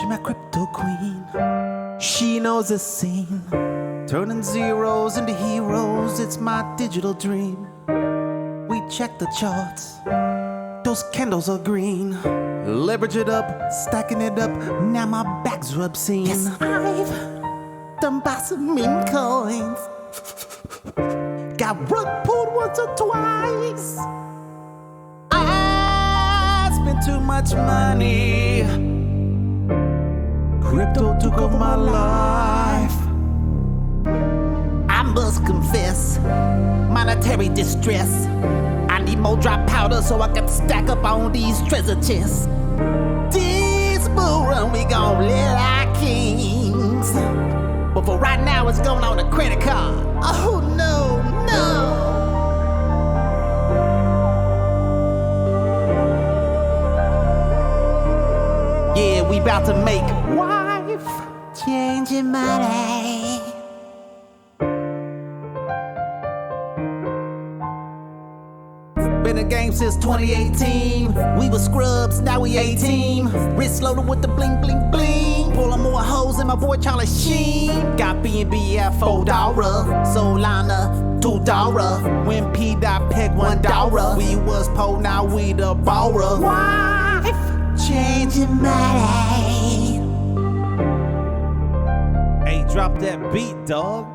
my crypto queen. She knows the scene, turning zeros into heroes. It's my digital dream. We check the charts, those candles are green. Leverage it up, stacking it up, now my back's obscene. Yes, I've done buy some meme coins. Got rug pulled once or twice. I spent too much money. Crypto took over my life. I must confess, monetary distress. I need more dry powder so I can stack up on these treasure chests. This bull run we gon' live like kings. But for right now it's going on a credit card. Oh no, no. Yeah, we about to make wife changing money. Been in the game since 2018. We were scrubs, now we 18. Wrist loaded with the bling, bling, bling. Pulling more hoes than my boy Charlie Sheen. Got B&B at $4. Solana, $2. When P. Peg $1. We was poor, now we the borrower. Wife changing money. Hey, drop that beat, dog.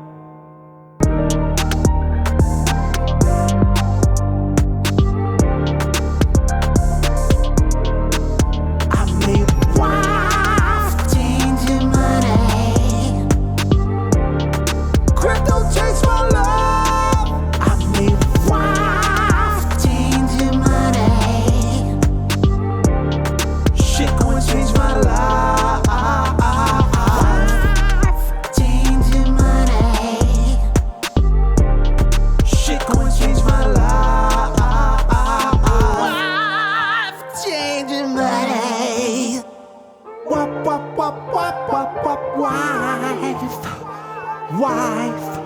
Wife,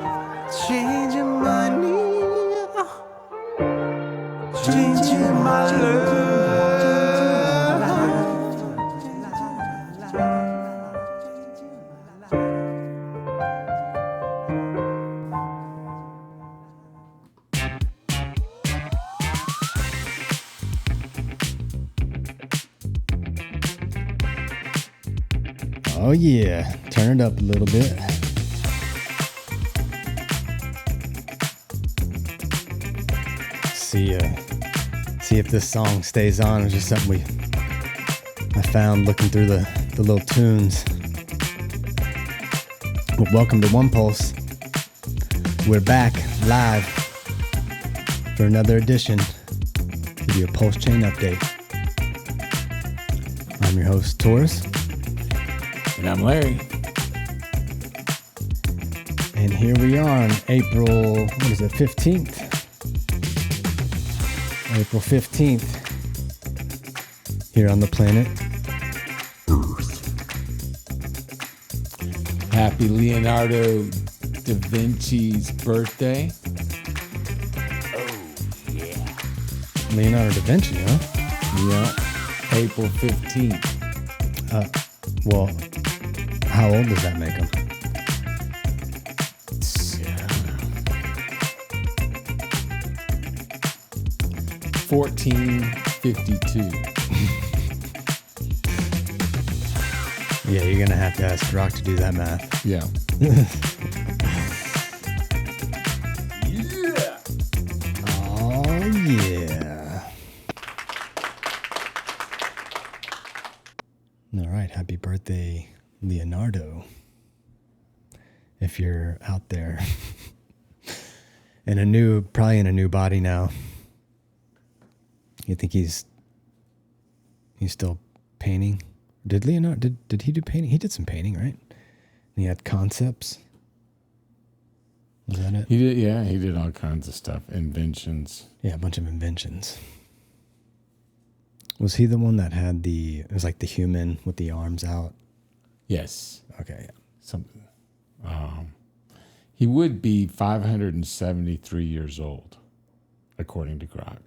changing money, changing my Oh yeah, turn it up a little bit. See if this song stays on. It's just something I found looking through the little tunes. Well, welcome to One Pulse. We're back live for another edition. Give you a Pulsechain update. I'm your host, Taurus. And I'm Larry. And here we are on April 15th? April 15th, here on the planet Earth. Happy Leonardo da Vinci's birthday. Oh, yeah. Leonardo da Vinci, huh? Yeah, April 15th. Well, how old does that make him? 1452. Yeah, you're gonna have to ask Rock to do that math. Yeah. Yeah. Oh yeah. All right, happy birthday, Leonardo. If you're out there probably in a new body now. You think he's still painting? Did Leonardo did he do painting? He did some painting, right? And he had concepts. Was that it? He did, yeah, he did all kinds of stuff. Inventions. Yeah, a bunch of inventions. Was he the one that had it was like the human with the arms out? Yes. Okay. Something. He would be 573 years old, according to Grok.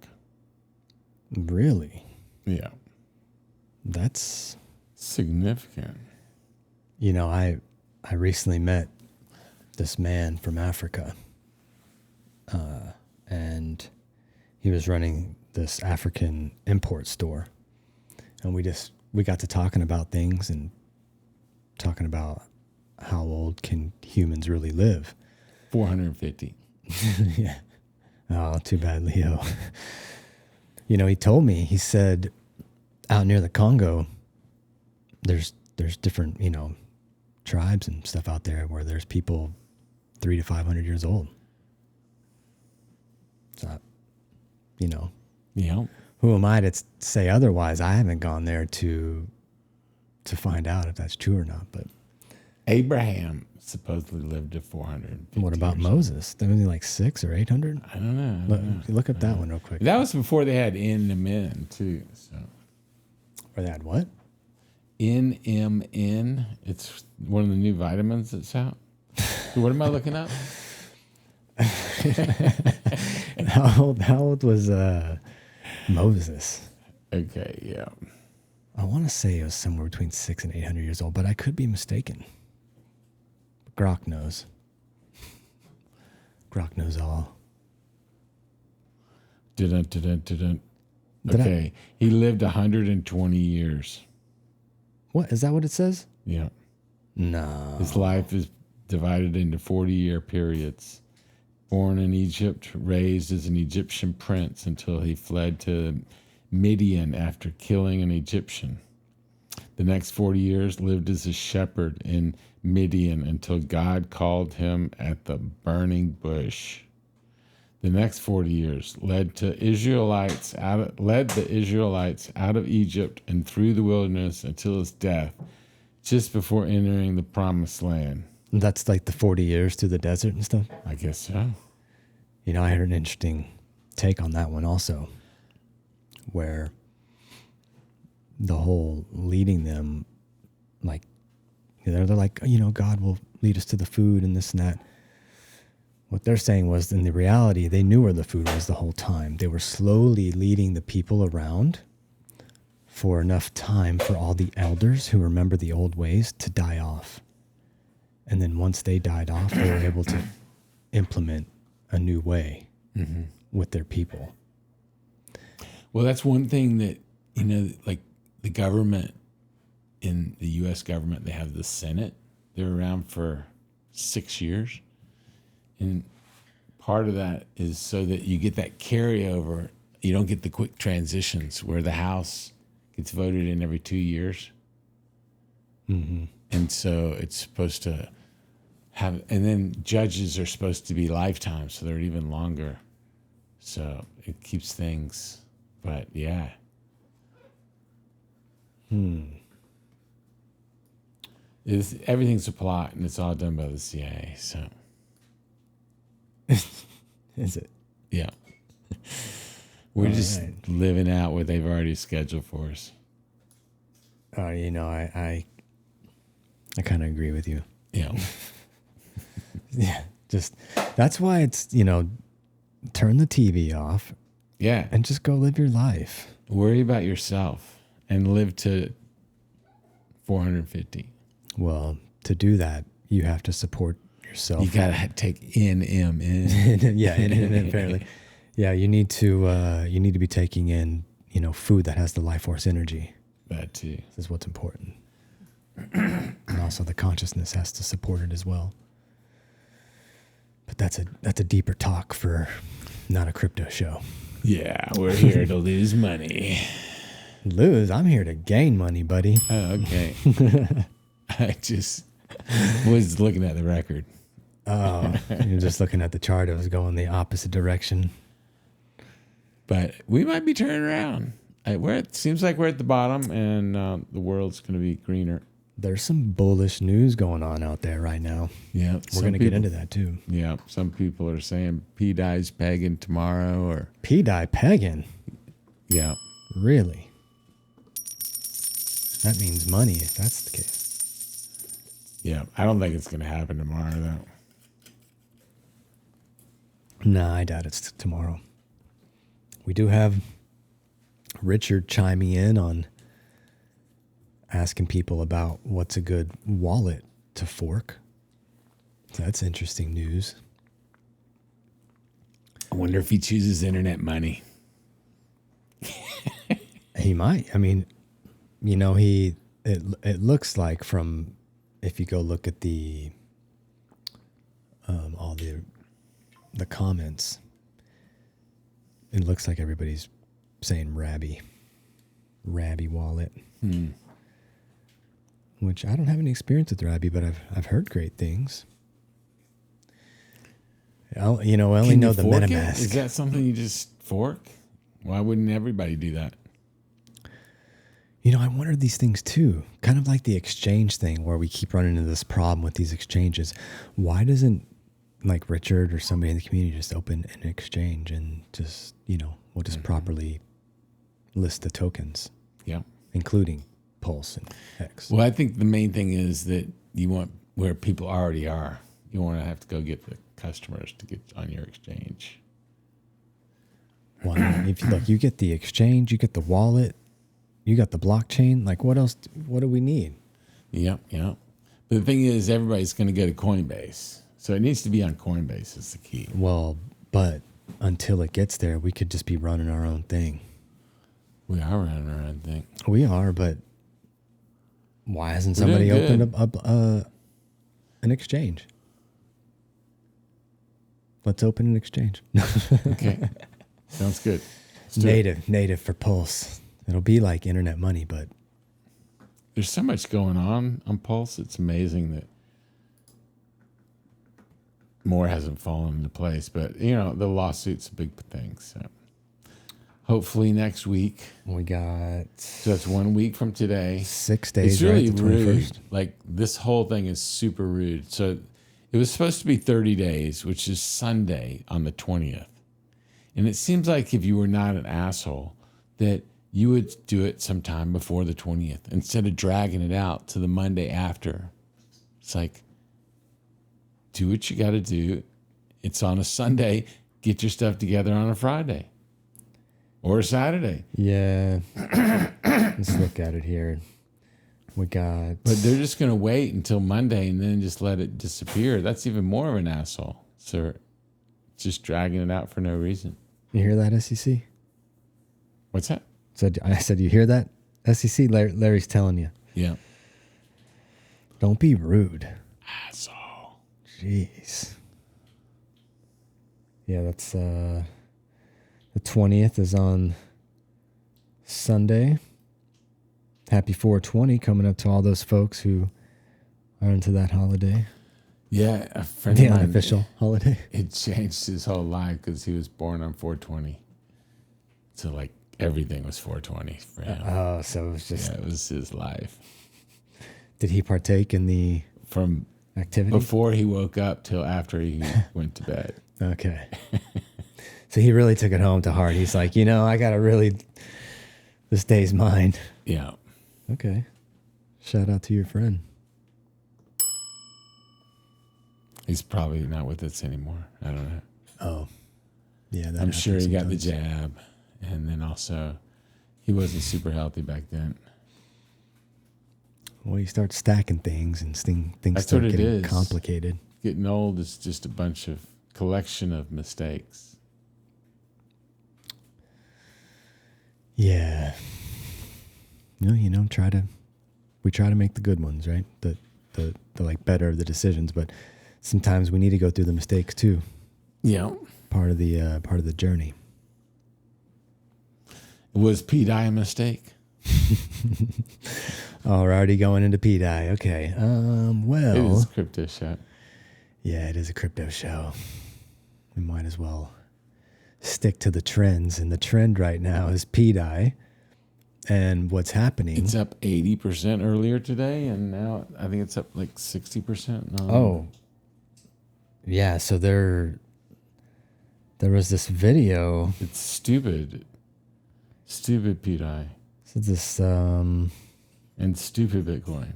Really? Yeah. That's significant. I recently met this man from Africa, and he was running this African import store, and we got to talking about things and talking about how old can humans really live. 450. Yeah. Oh, too bad, Leo. He told me, he said out near the Congo, there's different, tribes and stuff out there where there's people 300 to 500 years old. So, Yeah. who am I to say otherwise? I haven't gone there to find out if that's true or not. But Abraham supposedly lived to 450. what about years. Moses? There was only like 600 or 800. I don't know. Look up that one real quick. That was before they had NMN too. So Or that what? NMN. It's one of the new vitamins that's out. What am I looking up? How old was Moses? Okay, yeah. I want to say it was somewhere between 600 and 800 years old, but I could be mistaken. Grok knows. Grok knows all. Dun, dun, dun, dun, dun. Okay, he lived 120 years. What? Is that what it says? Yeah. No. His life is divided into 40-year periods. Born in Egypt, raised as an Egyptian prince until he fled to Midian after killing an Egyptian. The next 40 years lived as a shepherd in Midian until God called him at the burning bush. The next 40 years led the Israelites out of Egypt and through the wilderness until his death, just before entering the promised land. That's like the 40 years through the desert and stuff? I guess so. I heard an interesting take on that one also, where the whole leading them, like, they're like, God will lead us to the food and this and that. What they're saying was, in the reality, they knew where the food was the whole time. They were slowly leading the people around for enough time for all the elders who remember the old ways to die off. And then once they died off, they were able to implement a new way with their people. Well, that's one thing that, like the government, in the U.S. government, they have the Senate. They're around for 6 years. And part of that is so that you get that carryover. You don't get the quick transitions where the House gets voted in every 2 years. Mm-hmm. And so it's supposed to have, and then judges are supposed to be lifetime, so they're even longer. So it keeps things, but yeah. Everything's a plot, and it's all done by the CIA, so. Is it? Yeah. We're All just right. living out what they've already scheduled for us. I kind of agree with you. Yeah. Yeah, just that's why it's, turn the TV off Yeah. and just go live your life. Worry about yourself and live to 450. Well, to do that, you have to support yourself. You got to take NMN. Yeah, and apparently. Yeah, you need to be taking in, food that has the life force energy. That too. This is what's important. And also the consciousness has to support it as well. But that's a deeper talk for not a crypto show. Yeah, we're here to lose money. Lose? I'm here to gain money, buddy. Oh, okay. I just was looking at the record. Oh, you're just looking at the chart. It was going the opposite direction. But we might be turning around. It seems like we're at the bottom, and the world's going to be greener. There's some bullish news going on out there right now. Yeah, We're going to get into that too. Yeah, some people are saying P dies pagan tomorrow, or P-die pagan? yeah, Really? That means money if that's the case. yeah. I don't think it's going to happen tomorrow, though. Nah, I doubt it's tomorrow. We do have Richard chiming in on asking people about what's a good wallet to fork. So that's interesting news. I wonder if he chooses internet money. He might. I mean, you know, it looks like from, if you go look at the all the comments, it looks like everybody's saying Rabby wallet. Which I don't have any experience with Rabby, but I've heard great things. I only know the MetaMask. Is that something you just fork? Why wouldn't everybody do that? You know, I wondered these things too. Kind of like the exchange thing where we keep running into this problem with these exchanges. Why doesn't like Richard or somebody in the community just open an exchange and just, we'll just properly list the tokens? Yeah. Including Pulse and X. Well, I think the main thing is that you want where people already are. You want to have to go get the customers to get on your exchange. Well, if you get the exchange, you get the wallet, you got the blockchain. Like, what else? What do we need? Yep. But the thing is, everybody's going to go to Coinbase, so it needs to be on Coinbase. Is the key. Well, but until it gets there, we could just be running our own thing. We are running our own thing. We are, but why hasn't somebody opened up an exchange? Let's open an exchange. Okay. Sounds good. Native for Pulse. It'll be like internet money, but there's so much going on Pulse. It's amazing that more hasn't fallen into place. But, the lawsuit's a big thing. So hopefully next week. We got... So that's 1 week from today. 6 days, it's really right? The rude. 21st. Like, this whole thing is super rude. So it was supposed to be 30 days, which is Sunday on the 20th. And it seems like if you were not an asshole, that you would do it sometime before the 20th instead of dragging it out to the Monday after. It's like, do what you got to do. It's on a Sunday. Get your stuff together on a Friday or a Saturday. Yeah. Let's look at it here. We got... But they're just going to wait until Monday and then just let it disappear. That's even more of an asshole, sir. Just dragging it out for no reason. You hear that, SEC? What's that? I said, you hear that? SEC, Larry's telling you. Yeah. Don't be rude. Asshole. Jeez. Yeah, that's the 20th is on Sunday. Happy 420 coming up to all those folks who are into that holiday. Yeah, a friend The of mine, unofficial holiday. it changed his whole life because he was born on 420. So, like, everything was 420 for him. Oh, so it was just... Yeah, it was his life. Did he partake in the From activity? before he woke up till after he went to bed. Okay. So he really took it home to heart. He's like, I got to really... This day's mine. Yeah. Okay. Shout out to your friend. He's probably not with us anymore. I don't know. Oh. Yeah, that I'm sure he got the sometimes. jab. And then also, he wasn't super healthy back then. Well, you start stacking things and things That's start what it getting is. complicated. Getting old is just a bunch of collection of mistakes. Yeah. No, we try to make the good ones, right? The like better of the decisions, but sometimes we need to go through the mistakes too. Yeah. Part of the journey. Was P-Dye a mistake? Oh, we're already going into P-Dye. Okay. Well, It is a crypto show. yeah, it is a crypto show. We might as well stick to the trends, and the trend right now is P-Dye. And what's happening? It's up 80% earlier today, and now I think it's up like 60%. Oh, yeah. So there was this video. It's stupid. Stupid P-Dye. So this And stupid Bitcoin.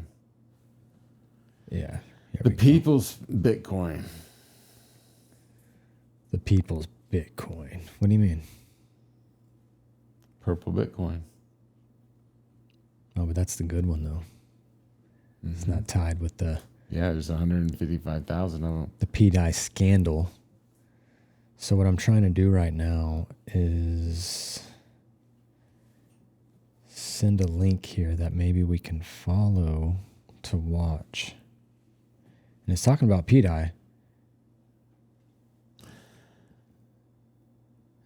yeah. Here The we go. people's Bitcoin. The people's Bitcoin. What do you mean? Purple Bitcoin. Oh, but that's the good one though. It's not tied with the Yeah, there's 155,000 of them. the P-dye scandal. So what I'm trying to do right now is send a link here that maybe we can follow to watch. And it's talking about P-dye.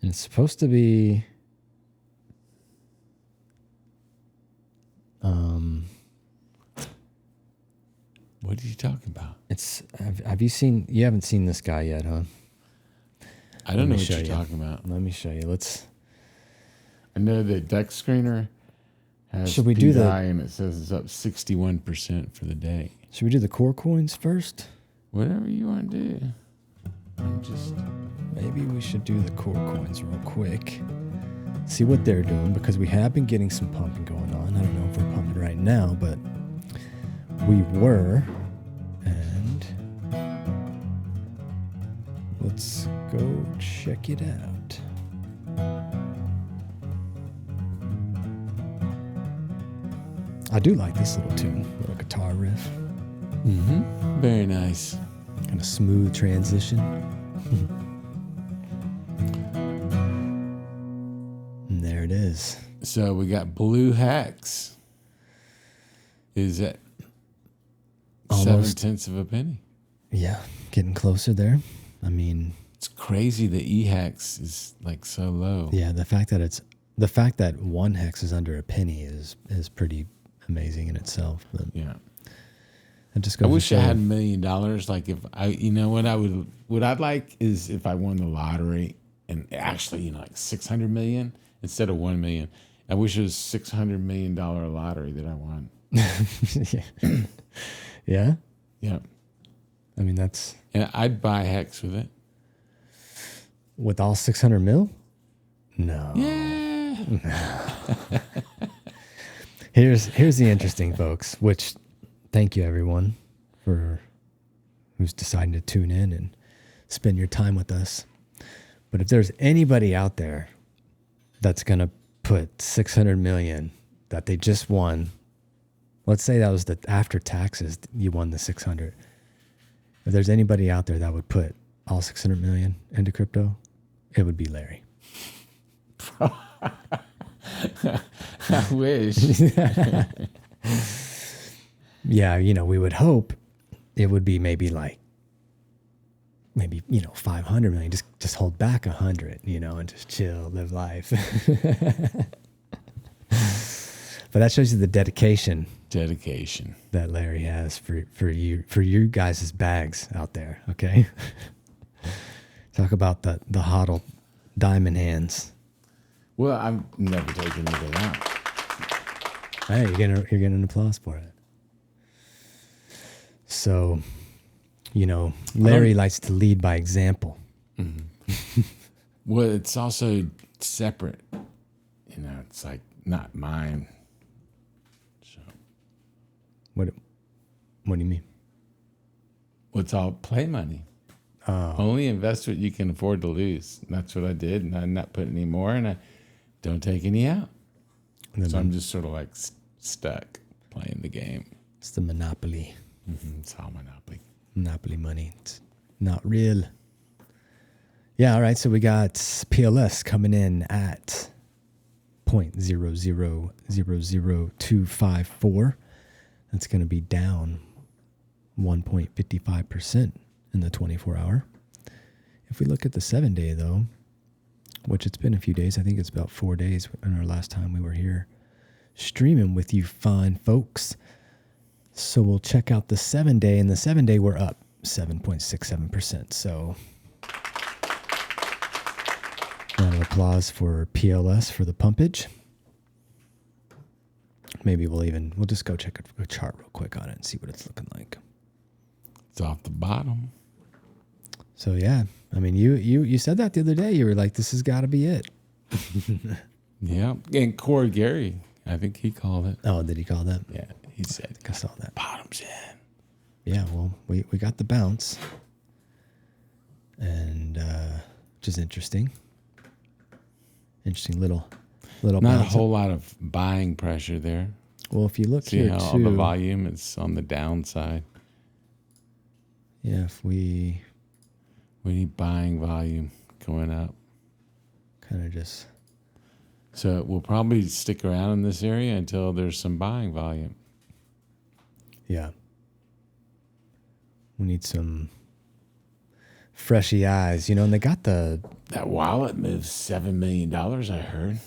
And it's supposed to be What are you talking about? it's have you seen, you haven't seen this guy yet, huh? I don't know me what show you're you. talking about. Let me show you. I know the deck screener has Should we do the- P-dye and it says it's up 61% for the day. Should we do the core coins first? Whatever you want to do. I'm just Maybe we should do the core coins real quick. See what they're doing, because we have been getting some pumping going on. I don't know if we're pumping right now, but we were. And let's go check it out. I do like this little tune, little guitar riff. very nice. Kind of smooth transition. And there it is. So we got Blue Hex. Is at Almost. 0.7 of a penny. Yeah, getting closer there. I mean, It's crazy the E-Hex is like so low. yeah, the fact that one hex is under a penny is pretty amazing in itself. But Yeah. it just I goes to wish I show- had $1 million. Like if I, you know, what I'd like is if I won the lottery and actually, you know, like 600 million instead of 1 million. I wish it was $600 million lottery that I won. yeah. Yeah. Yeah. I mean, that's And I'd buy Hex with it. with all 600 mil. No. Yeah. Here's the interesting, folks. Which, thank you everyone for who's deciding to tune in and spend your time with us. But if there's anybody out there that's gonna put 600 million that they just won, let's say that was the after taxes you won the 600. If there's anybody out there that would put all 600 million into crypto, it would be Larry. I wish. Yeah, you know, we would hope it would be maybe 500 million. Just hold back 100, you know, and just chill, live life. But that shows you the dedication that Larry has for you guys' bags out there. Okay, talk about the hodl diamond hands. Well, I'm never taking it out. Hey, you're getting an applause for it. So, you know, Larry likes to lead by example. Well, it's also separate. You know, it's like not mine. So, What do you mean? it's all play money. Only invest what you can afford to lose. And that's what I did, and I'm not putting any more, and I don't take any out. And then So I'm just sort of like stuck playing the game. it's the monopoly. It's all monopoly. Monopoly money. It's not real. Yeah, all right. So we got PLS coming in at 0.000254. That's going to be down 1.55% in the 24-hour. If we look at the 7-day, though, which it's been a few days, I think it's about 4 days in our last time we were here streaming with you fine folks. So we'll check out the 7-day, and the 7-day we're up 7.67%. So round of applause for PLS for the pumpage. Maybe we'll just go check a chart real quick on it and see what it's looking like. It's off the bottom. So yeah, I mean, you said that the other day. You were like, "This has got to be it." Yeah. And Corey Gary, I think he called it. Oh, did he call that? Yeah. He said, I saw that. bottom's in. Yeah, well, we got the bounce, and which is interesting. Interesting little Not a bounce. whole lot of buying pressure there. Well, if you look See here how on the too, volume it's on the downside. yeah, if we need buying volume going up. kind of just, So we'll probably stick around in this area until there's some buying volume. yeah, we need some freshy eyes, and they got That wallet moved $7 million, I heard.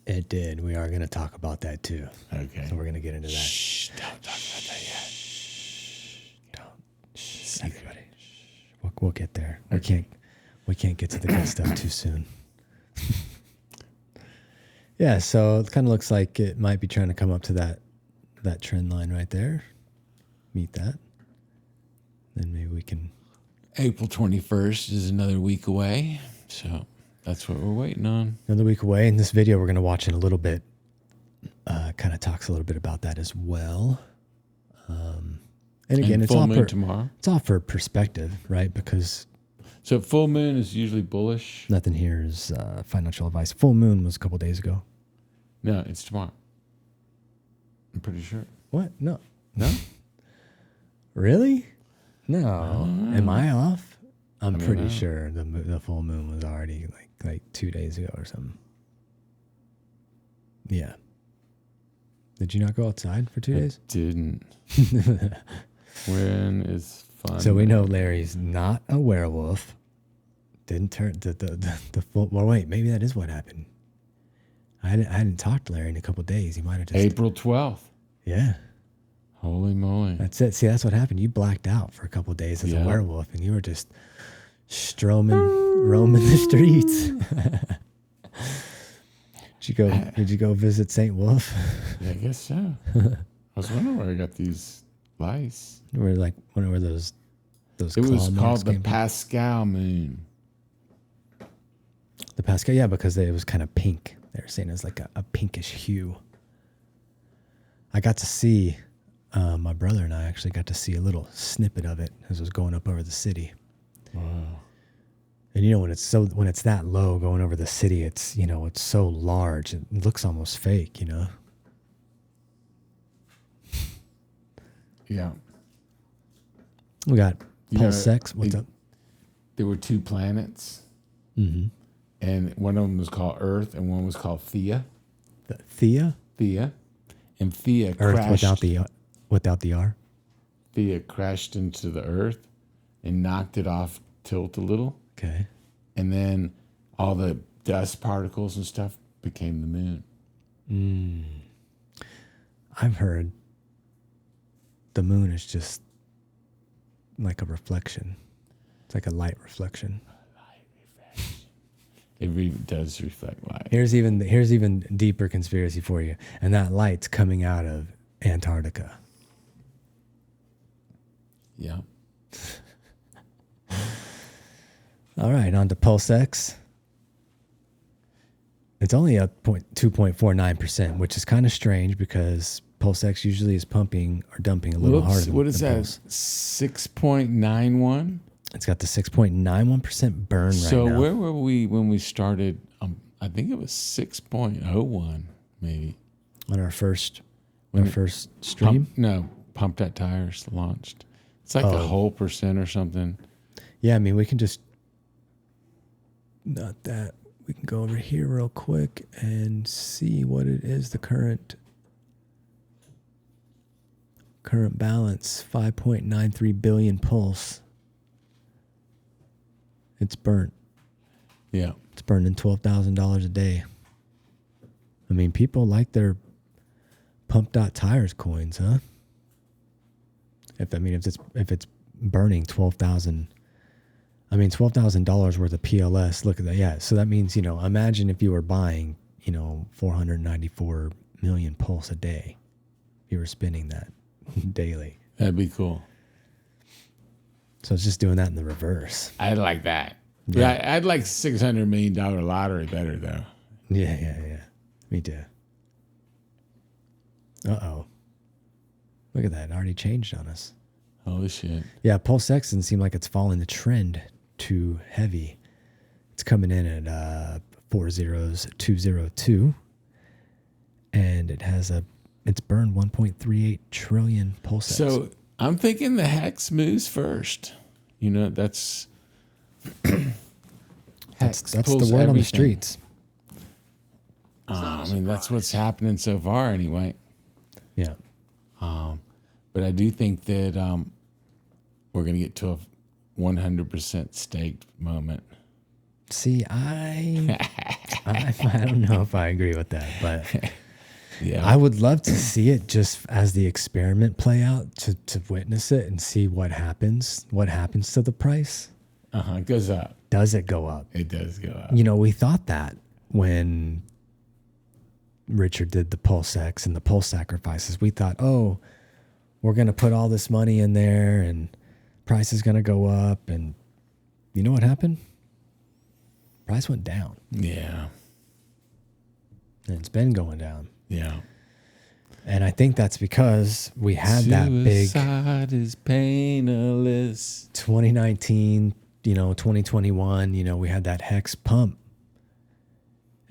it did. We are going to talk about that too. Okay. So we're going to get into that. Shh, don't talk about that yet. Shh, everybody. We'll get there. We can't get to the good stuff too soon. Yeah, so it kind of looks like it might be trying to come up to that trend line right there. Meet that. Then maybe we can. April 21st is another week away, so that's what we're waiting on. Another week away. In this video, we're going to watch in a little bit. Kind of talks a little bit about that as well. And again, it's full all moon tomorrow. It's all for perspective, right? Because So full moon is usually bullish. nothing here is financial advice. Full moon was a couple days ago. No, it's tomorrow. I'm pretty sure. What? No. No? Really? No. Am I off? I'm don't pretty know. sure the full moon was already like 2 days ago or something. Yeah. Did you not go outside for 2 days? Didn't. When is fun? So we know Larry's not a werewolf. Didn't turn the full. Well, wait, maybe that is what happened. I hadn't talked to Larry in a couple of days. He might have just. April 12th. Yeah, Holy moly. that's it. See, that's what happened. You blacked out for a couple of days as a Yeah. werewolf, and you were just roaming the streets. Did you go visit St. Wolf? Yeah, I guess so. I was wondering where I got these lice. Where when were those It claw was marks called the came from? Pascal moon. The Pascal, yeah, because it was kind of pink. They were saying it was like a pinkish hue. I got to see, my brother and I actually got to see a little snippet of it as it was going up over the city. Wow. And when it's that low going over the city, it's it's so large, it looks almost fake, Yeah. We got You know, Pulsechain. What's up? There were two planets, Mm-hmm. and one of them was called Earth, and one was called Thea. The Thea, Thea. And Thea Earth crashed. without the R. Thea crashed into the Earth and knocked it off tilt a little. Okay. And then all the dust particles and stuff became the moon. I've heard the moon is just like a reflection. It's like a light reflection. It does reflect light. Here's even deeper conspiracy for you, and that light's coming out of Antarctica. Yeah. All right, on to PulseX. It's only up 2.49%, which is kind of strange because PulseX usually is pumping or dumping a little harder than What is than that? Pulse. 6.91? It's got the 6.91% burn right So now. where were we when we started? I think it was 6.01 maybe. On our first When first stream? Pump.Tires launched. It's like Oh. a whole percent or something. Yeah, I mean, we can just, not that, we can go over here real quick and see what it is, the current balance, 5.93 billion pulse. It's burnt. Yeah. It's burning $12,000 a day. I mean, people like their Pump.Tires coins, huh? If it's burning $12,000 worth of PLS. Look at that. Yeah. So that means, imagine if you were buying, 494 million pulse a day. You were spinning that daily. That'd be cool. So it's just doing that in the reverse. I'd like that. Yeah. Yeah, I'd like $600 million lottery better though. Yeah. Me too. Uh-oh. Look at that. It already changed on us. Holy shit. Yeah, Pulsechain doesn't seem like it's following the trend too heavy. It's coming in at 40202, and it has It's burned 1.38 trillion pulsex. So I'm thinking the hex moves first. You know, that's that's hex the pulls word on the everything. streets. I mean, that's what's happening so far, anyway. Yeah. But I do think that we're going to get to a 100% staked moment. See, I don't know if I agree with that, but Yeah, I would love to see it just as the experiment play out, to witness it and see what happens to the price. it goes up. Does it go up? It does go up. You know, we thought that when Richard did the Pulsex and the Pulse sacrifices, we thought, oh, we're going to put all this money in there and price is going to go up. And you know what happened? Price went down. Yeah, And it's been going down. yeah. And I think that's because we had that big Suicide is painless. 2019, 2021, we had that hex pump.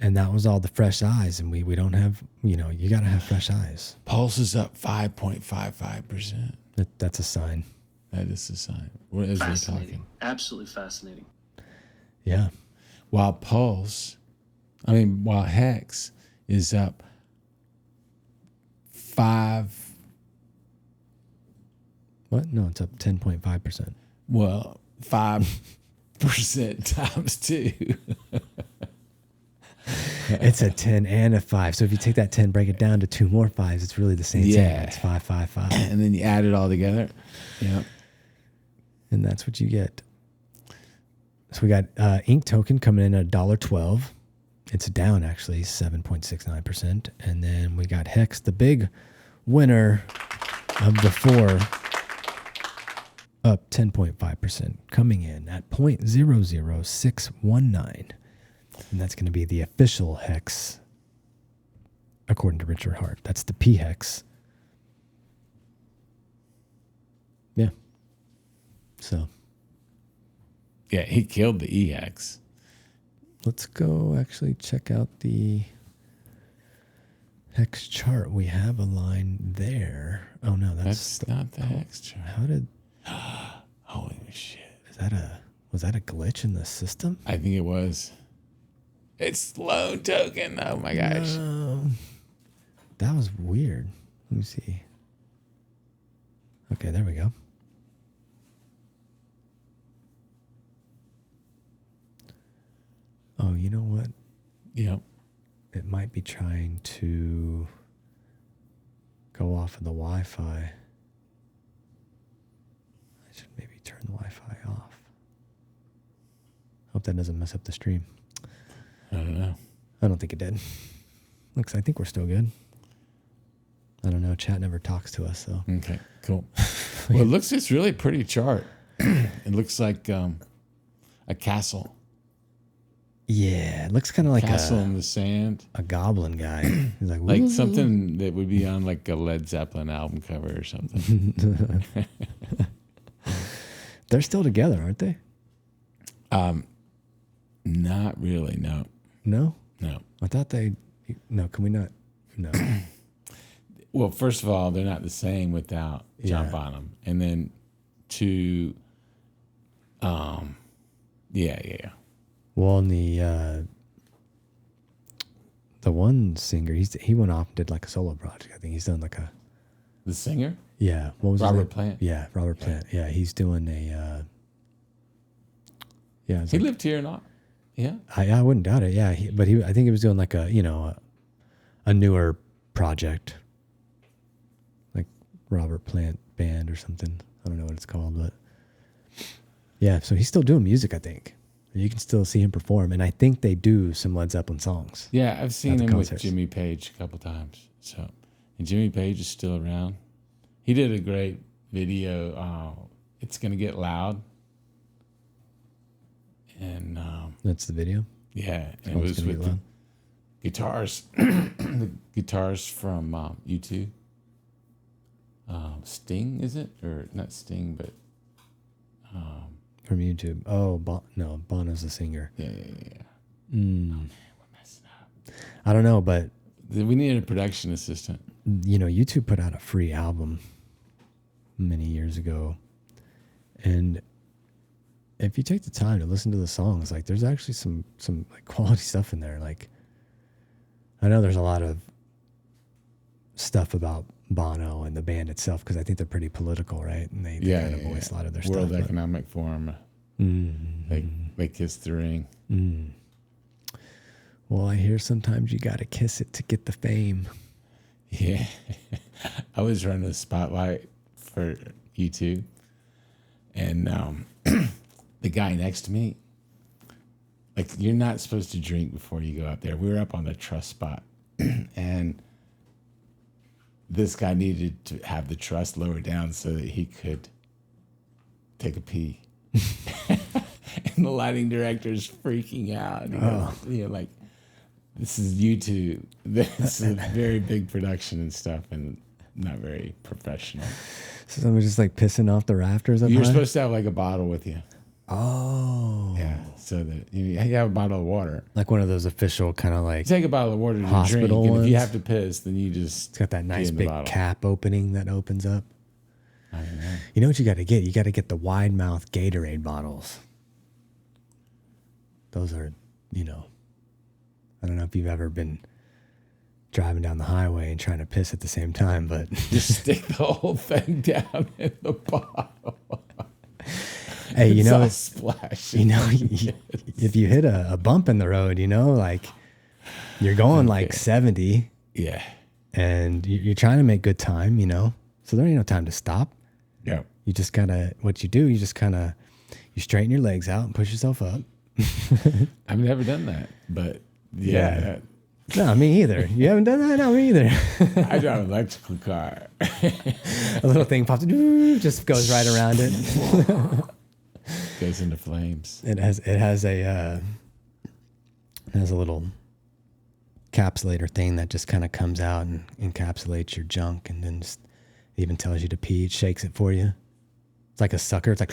And that was all the fresh eyes. And we don't have, you got to have fresh eyes. Pulse is up 5.55%. That's a sign. That is a sign. What is they Fascinating. talking? Absolutely fascinating. Yeah. While Hex is up 5. What? No, it's up 10.5%. Well, 5% times 2. It's a 10 and a 5. So if you take that 10, break it down to 2 more 5s, it's really the same thing. Yeah. It's 5, 5, 5. And then you add it all together. Yeah. And that's what you get. So we got Ink Token coming in at $1.12. It's down actually 7.69%. And then we got Hex, the big winner of the 4, up 10.5%, coming in at 0.00619. And that's going to be the official Hex, according to Richard Hart. That's the P Hex. Yeah. So Yeah, he killed the EX. let's go actually check out the Hex chart. We have a line there. Oh no, That's not the Hex chart. how did Holy shit. was that a glitch in the system? I think it was. It's loan token. Oh my gosh. That was weird. Let me see. Okay, there we go. Oh, you know what? Yep. It might be trying to go off of the Wi-Fi. I should maybe turn the Wi-Fi off. Hope that doesn't mess up the stream. I don't know. I don't think it did. I think we're still good. I don't know. Chat never talks to us, so. Okay, cool. Well, it's really a pretty chart. It looks like a castle. Yeah, it looks kind of like Castle in the sand. a goblin guy. He's like, Like "Woo." something that would be on like a Led Zeppelin album cover or something. They're still together, aren't they? Not really, no. No? No. I thought they. No, can we not? No. Well, first of all, they're not the same without John Yeah. Bonham. And then two, yeah. Well, and the one singer, he went off and did like a solo project. I think he's done like a. The singer? Yeah. What was his Robert name? Plant. Yeah, Robert Plant. Yeah, he's doing a. Yeah, it's He like- lived here, not? Yeah. I wouldn't doubt it. Yeah, but I think he was doing like a a newer project, like Robert Plant Band or something. I don't know what it's called, but yeah. So he's still doing music. I think you can still see him perform, and I think they do some Led Zeppelin songs. Yeah, I've seen the him with concerts. Jimmy Page a couple times. So, and Jimmy Page is still around. He did a great video. It's gonna get loud, and That's the video. yeah, and Oh, it it's was gonna with get the loud. guitars, the guitars from U2. Sting, is it, or not Sting, but From YouTube. Oh, Bono's the singer. yeah. Mm. I don't know, but We needed a production assistant. U2 put out a free album many years ago. And if you take the time to listen to the songs, like there's actually some like quality stuff in there. Like I know there's a lot of stuff about Bono and the band itself because I think they're pretty political, right? And they kind of voice a lot of their World stuff. Economic Forum. They kiss the ring. Well, I hear sometimes you got to kiss it to get the fame. Yeah. I was running a spotlight for U2. And the guy next to me, like, you're not supposed to drink before you go up there. We were up on the truss spot. And this guy needed to have the truss lower down so that he could take a pee. And the lighting director's freaking out. And he goes, like, this is YouTube. This is a very big production and stuff, and not very professional. So someone's just like pissing off the rafters up You're high? supposed to have like a bottle with you. Oh. Yeah, so that you have a bottle of water. Like one of those official kind of like... You take a bottle of water to hospital drink, and ones. if you have to piss, then you just... It's got that nice big cap opening that opens up. I don't know. You know what you got to get? You got to get the wide mouth Gatorade bottles. Those are, I don't know if you've ever been driving down the highway and trying to piss at the same time, but Just stick the whole thing down in the bottle. hey, It's all splashing. if you hit a bump in the road, like you're going like 70 Yeah. and you're trying to make good time, so there ain't no time to stop. Yeah. You just gotta, what you do, you just kind of, you straighten your legs out and push yourself up. I've never done that, but yeah. No, me either. You haven't done that? No, me either. I drive an electrical car. A little thing pops, just goes right around it. Goes into flames. It has a little encapsulator thing that just kind of comes out and encapsulates your junk, and then just even tells you to pee. It shakes it for you. It's like a sucker. It's like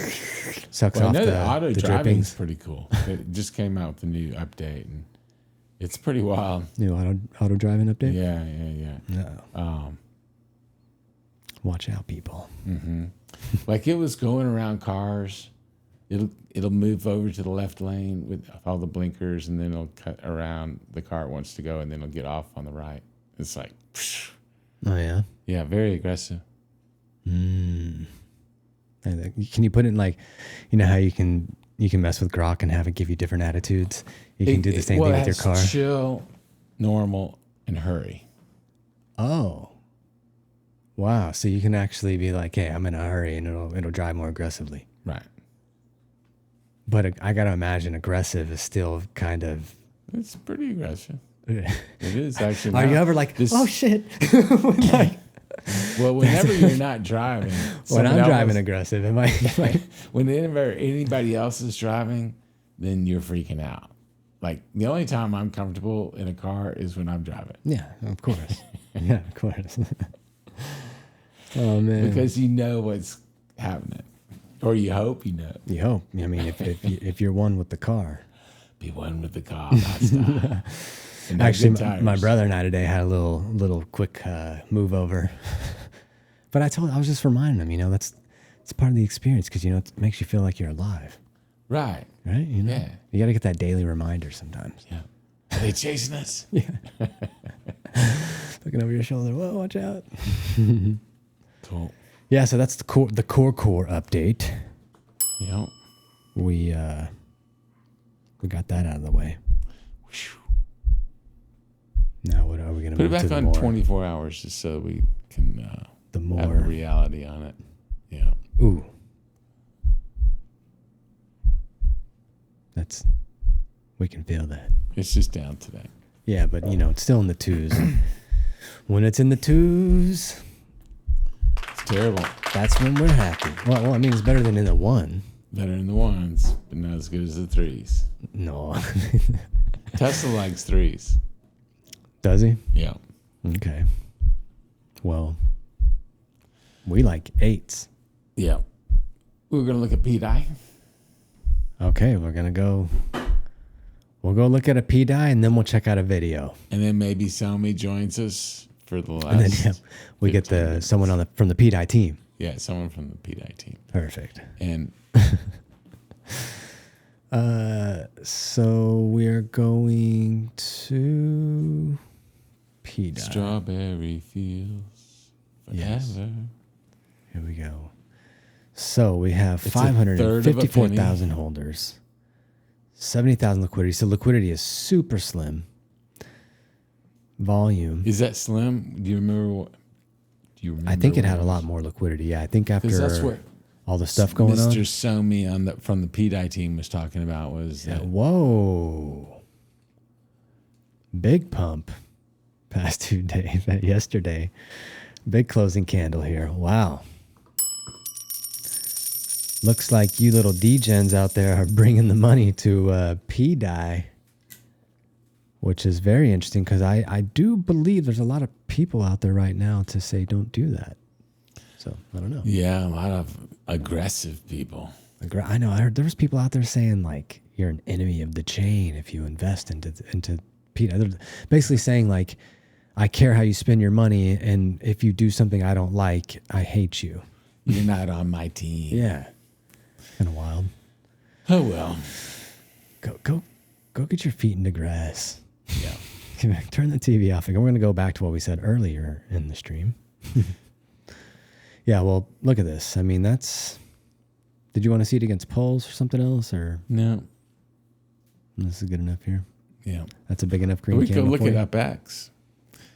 sucks off the the auto the driving drippings. is pretty cool. It just came out with a new update, and it's pretty wild. New auto driving update. Yeah. No. Watch out, people. Like it was going around cars. It'll move over to the left lane with all the blinkers, and then it'll cut around the car it wants to go, and then it'll get off on the right. It's like, psh. Oh yeah. Yeah, very aggressive. And can you put it in like, how you can mess with Grok and have it give you different attitudes? You can do the same thing with your car. Chill, normal, and hurry. Oh. Wow. So you can actually be like, hey, I'm in a hurry, and it'll drive more aggressively. Right. But I got to imagine aggressive is still kind of... It's pretty aggressive. It is actually. Are you ever like, oh shit? Like, well, whenever you're not driving. when I'm driving aggressive, am I? Whenever anybody else is driving, then you're freaking out. Like the only time I'm comfortable in a car is when I'm driving. Yeah, of course. Yeah, of course. Oh man. Because you know what's happening. Or you hope you know. You hope. I mean, if you're one with the car. Be one with the car, not stop. Actually, my brother and I today had a little quick move over. But I was just reminding him, it's part of the experience because, it makes you feel like you're alive. Right. Right? Yeah. You got to get that daily reminder sometimes. Yeah. Are they chasing us? Yeah. Looking over your shoulder. Whoa, watch out. Cool. Yeah, so that's the core update. Yep. We got that out of the way. Now what are we going to put it back on 24 hours just so we can have a reality on it. Yeah. Ooh. We can feel that. It's just down today. Yeah, but it's still in the twos. When it's in the twos, it's terrible. That's when we're happy. Well, I mean, it's better than in the one. Better than the ones, but not as good as the threes. No. Tesla likes threes. Does he? Yeah. Okay. Well, we like eights. Yeah. We're going to look at P-Dye. Okay, we'll go look at a P-Dye, and then we'll check out a video. And then maybe Xiaomi joins us for the last. And then we get 15 minutes. someone from the P-Dye team. Yeah, someone from the P-Dye team. Perfect. And So we're going to P-Dye. Strawberry Fields forever. Yes. Here we go. So we have It's a third of a 554,000 penny. holders, 70,000 liquidity. So liquidity is super slim. Volume. Is that slim? Do you remember what? Do you remember? I think it what had a lot more liquidity. Yeah, I think after Because that's what all the stuff going Mr. on. Somi from the P-Dye team was talking about was Yeah, that whoa. Big pump past 2 days. Yesterday. Big closing candle here. Wow. Looks like you little degens out there are bringing the money to P-Dye, which is very interesting because I do believe there's a lot of people out there right now to say don't do that. So I don't know. yeah, a lot of aggressive people. I know. I heard there was people out there saying like you're an enemy of the chain if you invest into P-Dye. They're basically saying like I care how you spend your money, and if you do something I don't like, I hate you. You're not on my team. Yeah, kind of wild. Oh well. Go get your feet in the grass. Yeah. Turn the TV off. We're going to go back to what we said earlier in the stream. Yeah, well, look at this. I mean, did you want to see it against Pulse or something else? Or No. this is good enough here? Yeah. That's a big enough green We candle could look for at you? UpX.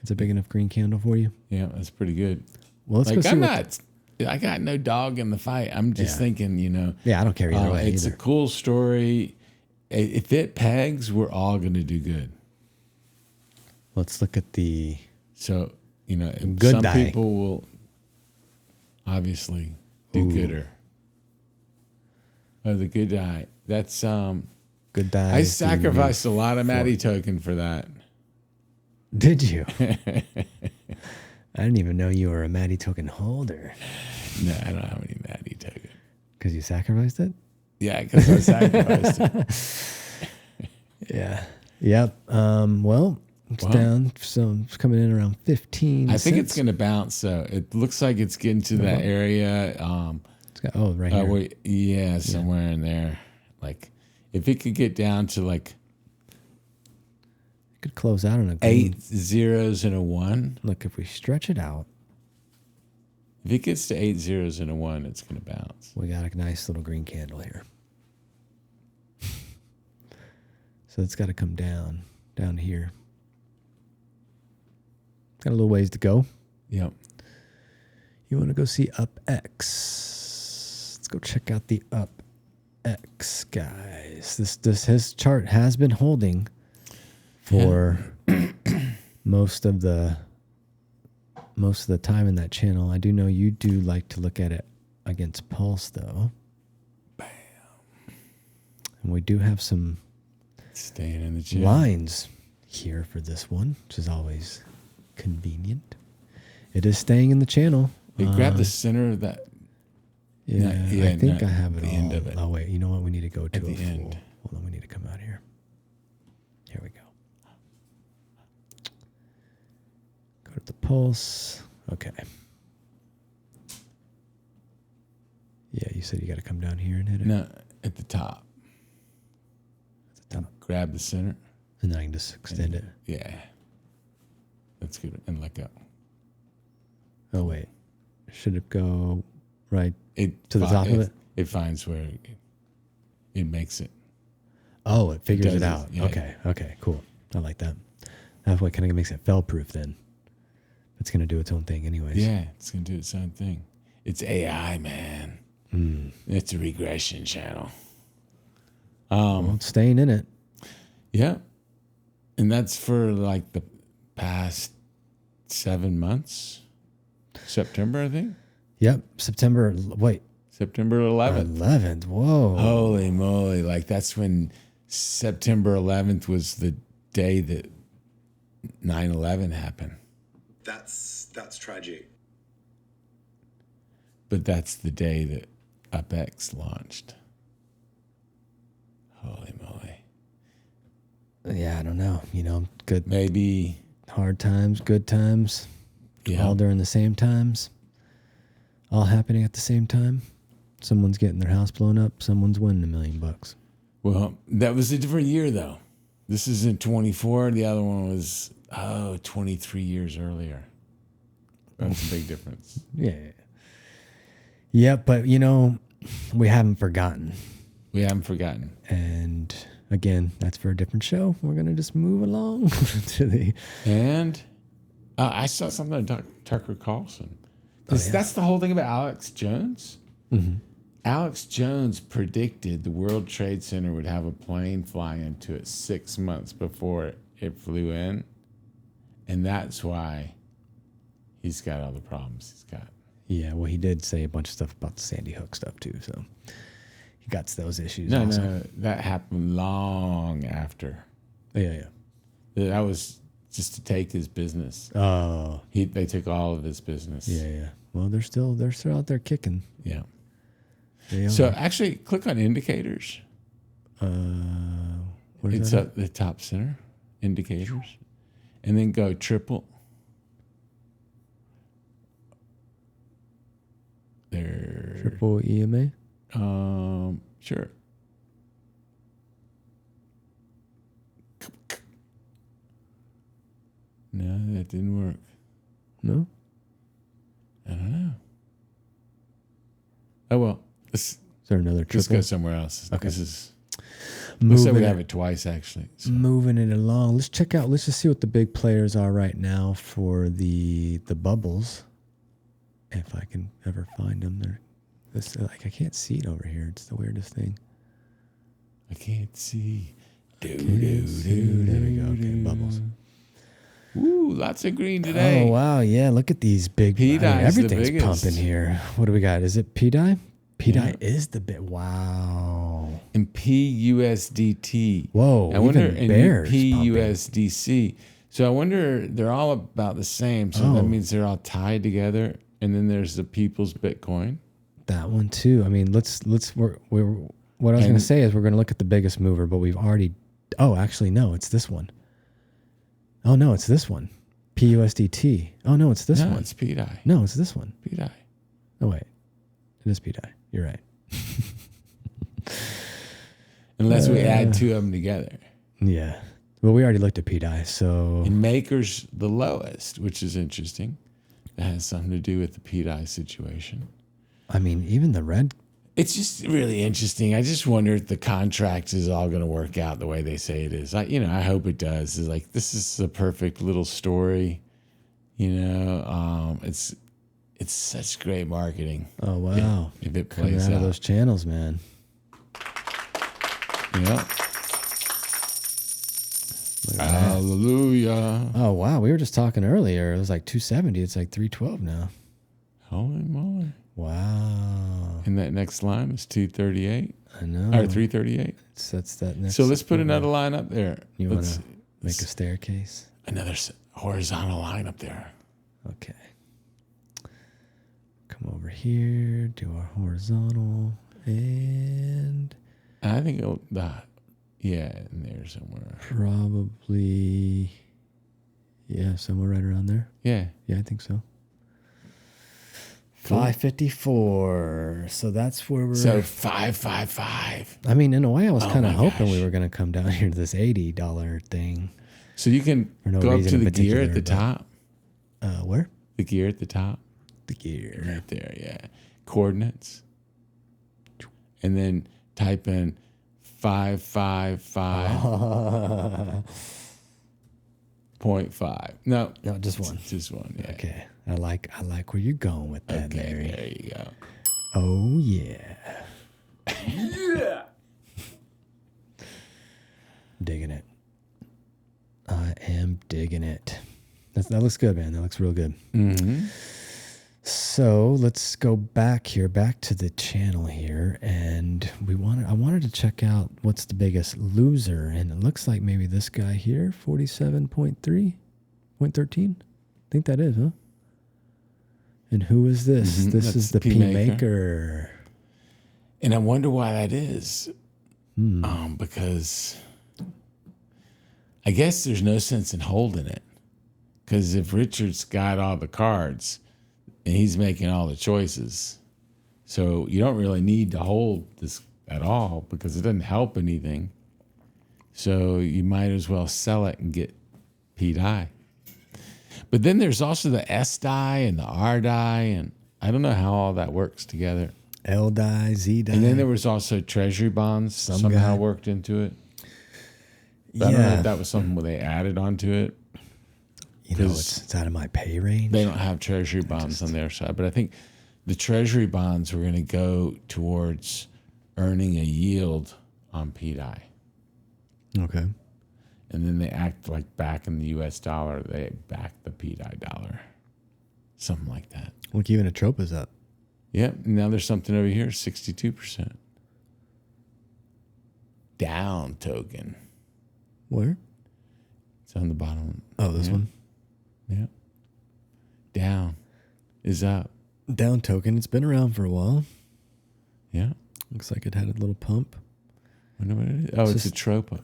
It's a big enough green candle for you? Yeah, that's pretty good. Well, let's go see I got no dog in the fight. I'm just Yeah. thinking, Yeah, I don't care either way it's either. a cool story. If it pegs, we're all going to do good. Let's look at the... So, Good some die. people will obviously do gooder. Oh, the good die. That's good die. I sacrificed a lot of Matty token for that. Did you? I didn't even know you were a Matty token holder. No, I don't have any Matty token. Because you sacrificed it? Yeah, because I sacrificed it. Yeah. Yep. Well, it's down. So it's coming in around 15 I think cents. it's going to bounce. So it looks like it's getting to that area. It's got, right here. Somewhere in there. Like, if it could get down to like It could close out on a green. 8 zeros and a 1. Look, if we stretch it out, If it gets to 8 zeros and a 1, it's going to bounce. we got a nice little green candle here. So it's got to come down here. Got a little ways to go. Yep. You want to go see UpX? Let's go check out the UpX, guys. His chart has been holding for most of the time in that channel. I do know you do like to look at it against Pulse, though. Bam. And we do have some Staying in the gym. lines here for this one, which is always convenient. It is staying in the channel. Hey, grab the center of that. Yeah, I think I have it the all. end of it. Oh, wait. You know what? We need to go to At the full. end. Hold on. We need to come out here. Here we go. Go to the Pulse. Okay. Yeah, you said you got to come down here and hit it. No, at the top. At the top. Grab the center. And then I can just extend it. Yeah. That's good. And let go. Oh, wait. Should it go right It to the top of it? It finds where it makes it. Oh, it figures it does out. it, yeah. Okay, cool. I like that. That's what kind of makes it fail-proof then. It's going to do its own thing anyways. Yeah, it's going to do its own thing. It's AI, man. It's a regression channel. Well, it's staying in it. Yeah. And that's for like the past 7 months. September, I think. Yep. September 11th. 11th. Whoa. Holy moly. Like that's when September 11th was the day that 9/11 happened. That's tragic. But that's the day that UpX launched. Holy moly. Yeah, I don't know. Good. Maybe Hard times, good times. Yeah. all during the same times, all happening at the same time. Someone's getting their house blown up. Someone's winning $1 million. Well, that was a different year, though. This is in 24. The other one was, 23 years earlier. That's a big difference. Yeah. Yeah, but, you know, we haven't forgotten. We haven't forgotten. And, again, that's for a different show. We're going to just move along to the... And I saw something on Tucker Carlson. That's the whole thing about Alex Jones. Mm-hmm. Alex Jones predicted the World Trade Center would have a plane fly into it 6 months before it flew in. And that's why he's got all the problems he's got. Yeah, well, he did say a bunch of stuff about the Sandy Hook stuff, too, so he got those issues No, also. that happened long after. Yeah. That was just to take his business. Oh. They took all of his business. Yeah. Well, they're still out there kicking. Yeah. They So are. actually, click on indicators. What is It's that? at the top center, indicators, and then go triple. There. Triple EMA? Sure. No, that didn't work. No? I don't know. Oh well, Is there another let's triple? go somewhere else. Okay. This is. Looks like we Moving have it, it twice actually. So. moving it along. Let's just see what the big players are right now for the bubbles. If I can ever find them. I can't see it over here. It's the weirdest thing. I can't see. There we go. Okay, bubbles. Ooh, lots of green today. Oh wow, yeah! Look at these big. P-Dye's the everything's biggest. pumping here. What do we got? Is it P-Dye? P-Dye Yeah. is the bit. Wow. And PUSDT. Whoa, I wonder, even and Bear's PUSDC. So I wonder, they're all about the same. So that Oh. means they're all tied together. And then there's the People's Bitcoin. That one too. I mean, what I was going to say is we're going to look at the biggest mover, but we've already. Oh, actually, no, it's this one. Oh no, it's this one. PUSDT. Oh no, it's this No, one. it's P-Dye. No, it's this one. P-Dye. Oh wait, it is P-Dye. You're right. Unless we add two of them together. Yeah. Well, we already looked at P-Dye, so And Maker's the lowest, which is interesting. That has something to do with the P-Dye situation. I mean, even the red. It's just really interesting. I just wonder if the contract is all going to work out the way they say it is. I hope it does. It's like, this is a perfect little story. It's such great marketing. Oh wow! If it Coming plays out of out. those channels, man. Yeah. Hallelujah. Oh wow! We were just talking earlier. It was like 270. It's like 312 now. Holy moly. Wow! And that next line is 238 I know. or 338. That's that next. So let's put another line up there. You want Let's- to make a staircase? another horizontal line up there. Okay. Come over here. Do our horizontal and I think it'll, in there somewhere. probably somewhere right around there. Yeah. Yeah, I think so. Cool. 554. So that's where we're. So 555. I mean, in a way, I was kind of my hoping gosh. we were going to come down here to this $80 thing. So you can For no go up reason to in the gear at particular, the but- top. Where? The gear at the top. The gear. Right there, yeah. Coordinates. And then type in 555.5. No. No, just one. Just one, yeah. Okay. I like where you're going with that, Okay, Larry. there you go. Oh yeah. Yeah. Digging it. I am digging it. That looks good, man. That looks real good. Mm-hmm. So let's go back to the channel here, and I wanted to check out what's the biggest loser, and it looks like maybe this guy here, 47.3.13. I think that is, huh? And who is this? Mhm, This that's is the the P P maker. And I wonder why that is. Hmm. Because I guess there's no sense in holding it. Because if Richard's got all the cards and he's making all the choices, so you don't really need to hold this at all because it doesn't help anything. So you might as well sell it and get P die. But then there's also the S die and the R die, and I don't know how all that works together. L die, Z die. And then there was also treasury bonds somehow worked into it. But I don't know if that was something where they added onto it. You know, it's out of my pay range. They don't have treasury bonds on their side, but I think the treasury bonds were going to go towards earning a yield on P die. Okay. And then they act like back in the U.S. dollar, they back the P die dollar. Something like that. Look, even Atropa's up. Yep. Now there's something over here, 62%. Down token. Where? It's on the bottom. Oh, this one? Yeah. Down is up. Down token. It's been around for a while. Yeah. Looks like it had a little pump. Wonder what it is. Oh, it's a Tropa.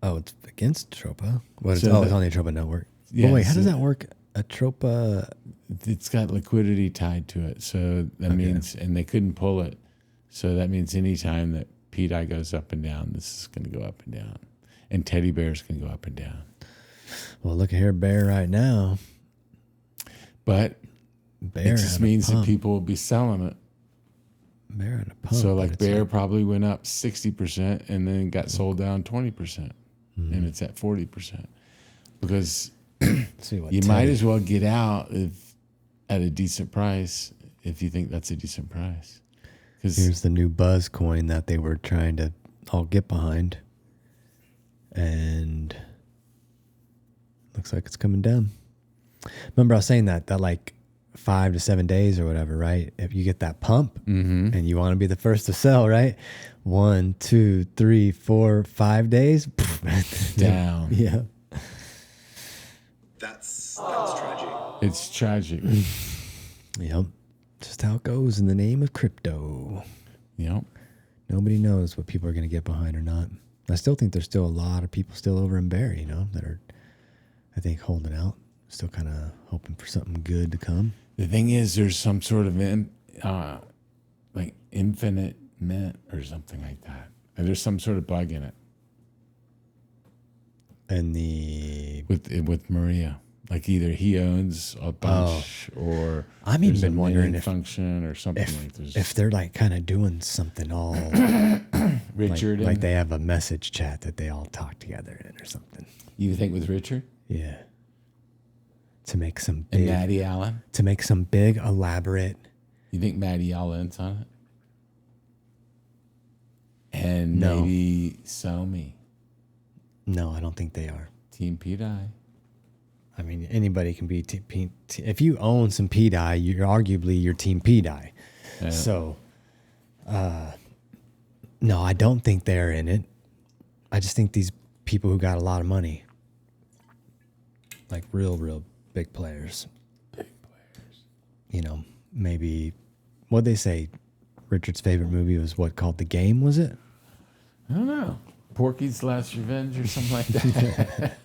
Oh, it's against Tropa. What is? So it's on the Atropa network. Yeah, Oh, wait, how does that work? Atropa. It's got liquidity tied to it, so that means, and they couldn't pull it, so that means anytime that P die goes up and down, this is going to go up and down, and teddy bears can go up and down. Well, look at here, Bear right now. But Bear it just means that people will be selling it. Bear on a pump. So like Bear probably went up 60% and then got sold down 20%, and it's at 40% because you might as well get out at a decent price if you think that's a decent price. Here's the new Buzz coin that they were trying to all get behind, and looks like it's coming down. Remember I was saying that like 5 to 7 days or whatever, right? If you get that pump and you want to be the first to sell, right? 1, 2, 3, 4, 5 days down. Yeah. That's tragic. It's tragic. Yep. Just how it goes in the name of crypto. Yep. Nobody knows what people are going to get behind or not. I still think there's still a lot of people still over in Barry, that are, I think, holding out, still kind of hoping for something good to come. The thing is, there's some sort of like infinite mint or something like that. And there's some sort of bug in it. And with Maria, like either he owns a bunch or I'm even been wondering if function or something like this. If they're like kind of doing something all Richard, like they have a message chat that they all talk together in or something. You think with Richard? Yeah. To make some big, and Maddie Allen? To make some big elaborate. You think Maddie Allen's on it? And maybe Somi. No, I don't think they are. Team P-Dye. I mean, anybody can be if you own some P-Dye, you're arguably your team P-Dye. So, no, I don't think they're in it. I just think these people who got a lot of money, like real big players. Maybe what'd they say? Richard's favorite movie was what, called The Game, was it? I don't know. Porky's Last Revenge or something like that.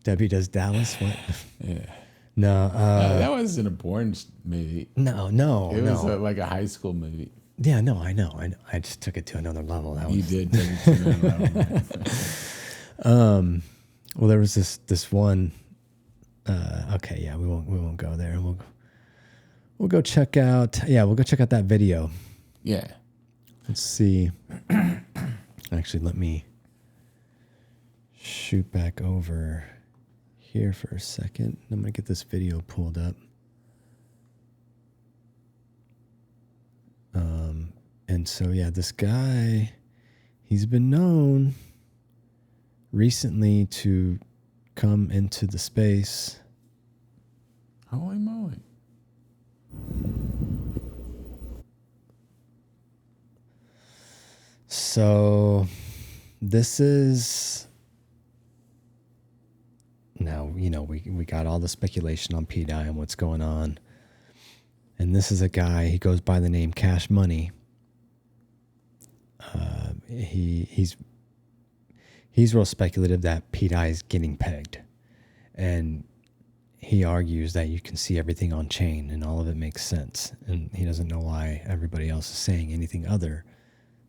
Debbie Does Dallas? What? Yeah. No. That wasn't a porn movie. No. It was like a high school movie. Yeah, no, I know. I just took it to another level. You did take it to another level. Well, there was this one. Okay, yeah, we won't go there. We'll go check out. Yeah, we'll go check out that video. Yeah. Let's see. Actually, let me shoot back over here for a second. I'm gonna get this video pulled up. And so yeah, this guy, he's been known recently to come into the space. Holy moly. So this is now, we got all the speculation on P-Dye and what's going on. And this is a guy, he goes by the name Cash Money. He's real speculative that P-Dye is getting pegged. And he argues that you can see everything on chain and all of it makes sense. And he doesn't know why everybody else is saying anything other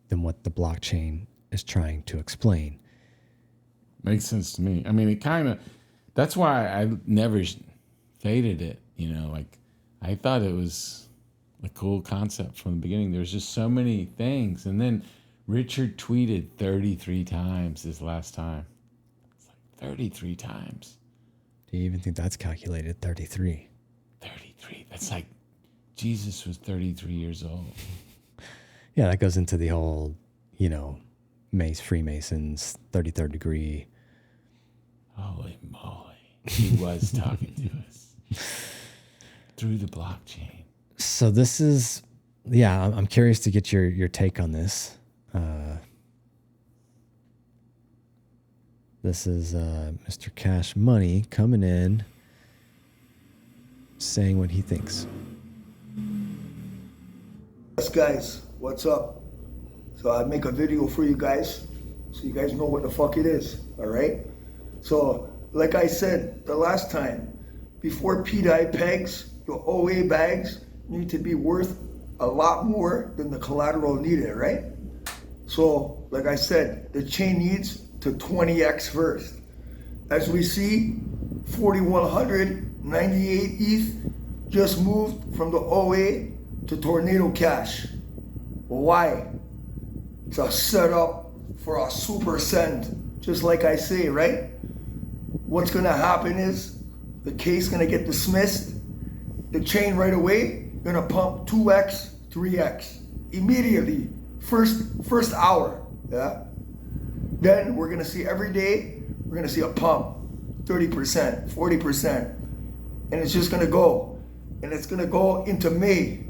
than what the blockchain is trying to explain. Makes sense to me. I mean, it kind of, that's why I never faded it. Like I thought it was a cool concept from the beginning. There's just so many things. And then Richard tweeted 33 times this last time. It's like 33 times. Do you even think that's calculated? 33. 33. That's like Jesus was 33 years old. Yeah, that goes into the whole, Freemasons, 33rd degree. Holy moly. He was talking to us through the blockchain. So this is, I'm curious to get your take on this. This is Mr. Cash Money coming in, saying what he thinks. Yes, guys, what's up? So I make a video for you guys, so you guys know what the fuck it is, all right? So, like I said the last time, before P-Dye pegs, your OA bags need to be worth a lot more than the collateral needed, right? So, like I said, the chain needs to 20x first. As we see, 4,198 ETH just moved from the OA to Tornado Cash. Why? It's a setup for a super send, just like I say, right? What's gonna happen is the case gonna get dismissed, the chain right away gonna pump 2x, 3x immediately, first hour, yeah? Then we're gonna see every day, we're gonna see a pump, 30%, 40%, and it's just gonna go. And it's gonna go into May.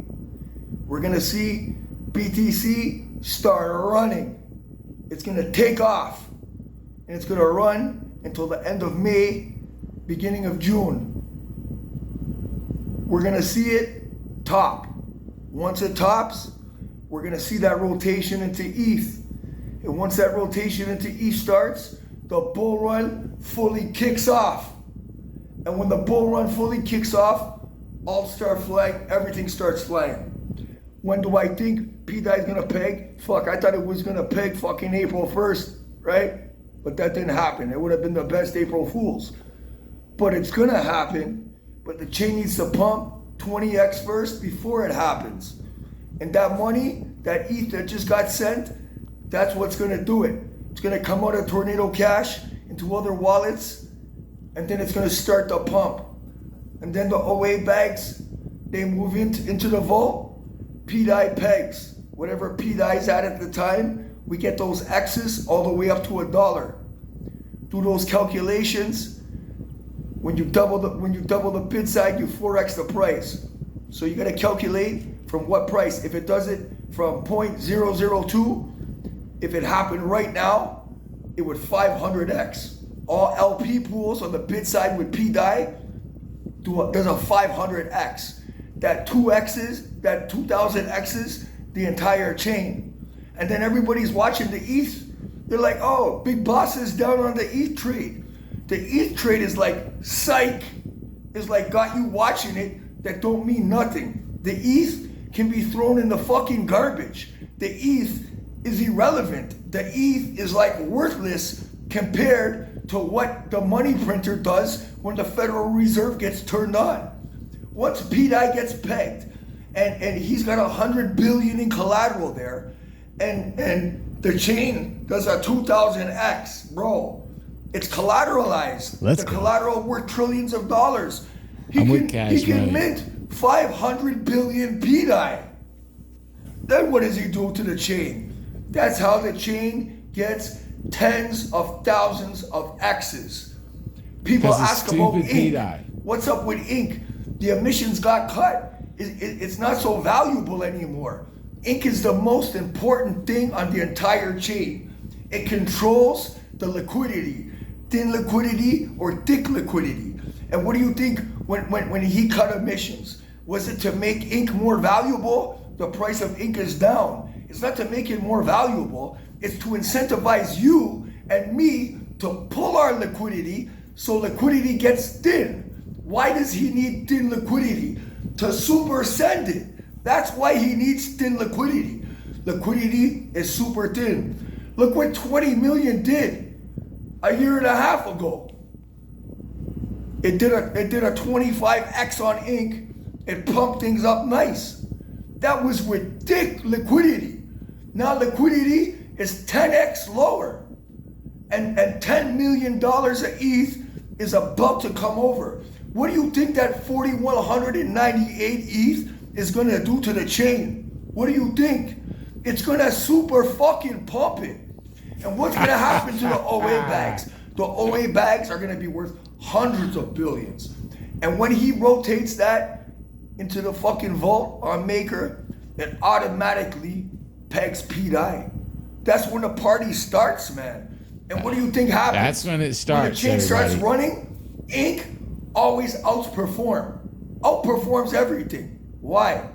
We're gonna see BTC start running. It's gonna take off, and it's gonna run until the end of May, beginning of June. We're gonna see it top. Once it tops, we're gonna see that rotation into ETH. And once that rotation into ETH starts, the bull run fully kicks off. And when the bull run fully kicks off, all start flying, everything starts flying. When do I think P-Dye is gonna peg? Fuck, I thought it was gonna peg fucking April 1st, right? But that didn't happen. It would have been the best April Fools. But it's gonna happen, but the chain needs to pump 20x first before it happens. And that money, that ETH that just got sent, that's what's gonna do it. It's gonna come out of Tornado Cash into other wallets, and then it's gonna start the pump. And then the OA bags, they move into the vault. P-Dye pegs, whatever P-Dye is at the time, we get those X's all the way up to $1. Do those calculations. When you double the bid side, you 4x the price. So you gotta calculate from what price. If it does it from 0.002, if it happened right now, it would 500x. All LP pools on the bid side with P-Dye, there's a 500x. That 2x's, that 2,000 x's, the entire chain. And then everybody's watching the ETH. They're like, oh, big boss is down on the ETH trade. The ETH trade is like psych. It's like got you watching it that don't mean nothing. The ETH can be thrown in the fucking garbage. The ETH is irrelevant. The ETH is like worthless compared to what the money printer does when the Federal Reserve gets turned on. Once P-Dye gets pegged, and he's got 100 billion in collateral there, and the chain does a 2,000x, bro. It's collateralized. Let's the go. collateral worth trillions of dollars. He can mint 500 billion P-Dye. Then what does he do to the chain? That's how the chain gets tens of thousands of X's. People ask about ink. P-Dye. What's up with ink? The emissions got cut. It's not so valuable anymore. Ink is the most important thing on the entire chain. It controls the liquidity, thin liquidity or thick liquidity. And what do you think when he cut emissions? Was it to make ink more valuable? The price of ink is down. It's not to make it more valuable. It's to incentivize you and me to pull our liquidity So liquidity gets thin. Why does he need thin liquidity? To super send it. That's why he needs thin liquidity. Liquidity is super thin. Look what 20 million did a year and a half ago. It did a 25x on ink. It pumped things up nice. That was with thick liquidity. Now liquidity is 10x lower. And $10 million of ETH is about to come over. What do you think that 4,198 ETH is gonna do to the chain? What do you think? It's gonna super fucking pump it. And what's gonna happen to the OA bags? The OA bags are gonna be worth hundreds of billions. And when he rotates that into the fucking vault on Maker, it automatically pegs P-Dye. That's when the party starts, man. And what do you think happens? That's when it starts. When the chain starts running, ink always outperforms everything. Why?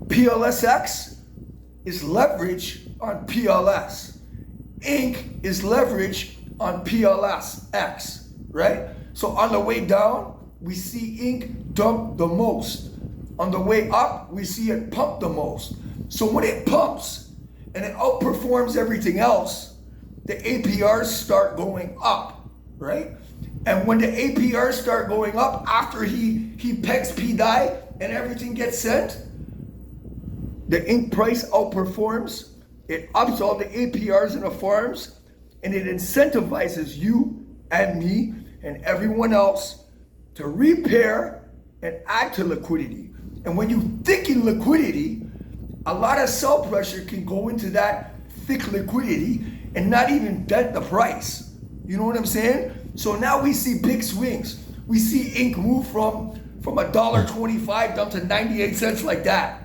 PLSX is leverage on PLS. Ink is leverage on PLSX, right? So on the way down, we see ink dump the most. On the way up, we see it pump the most. So when it pumps and it outperforms everything else, the APRs start going up, right? And when the APRs start going up after he pegs P-Dye and everything gets sent, the ink price outperforms, it ups all the APRs in the farms, and it incentivizes you and me and everyone else to repair and add to liquidity. And when you thicken liquidity, a lot of sell pressure can go into that thick liquidity and not even dent the price. You know what I'm saying? So now we see big swings. We see ink move from $1.25 down to 98 cents like that.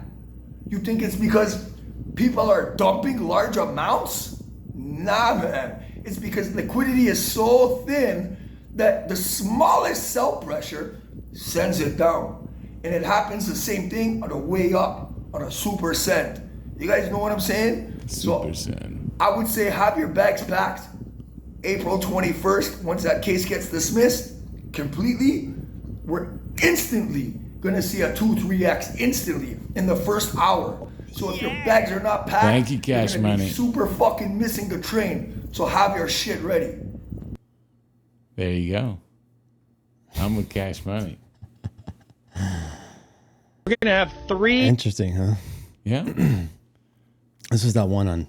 You think it's because people are dumping large amounts? Nah, man. It's because liquidity is so thin that the smallest sell pressure sends it down. And it happens the same thing on the way up on a super cent. You guys know what I'm saying? Super cent. I would say have your bags packed April 21st. Once that case gets dismissed completely, we're instantly gonna see a 2-3x instantly in the first hour. So if your bags are not packed, thank you, Cash you're gonna be Money. super fucking missing the train. So have your shit ready. There you go. I'm with Cash Money. We're gonna have 3. Interesting, huh? Yeah. This is that one on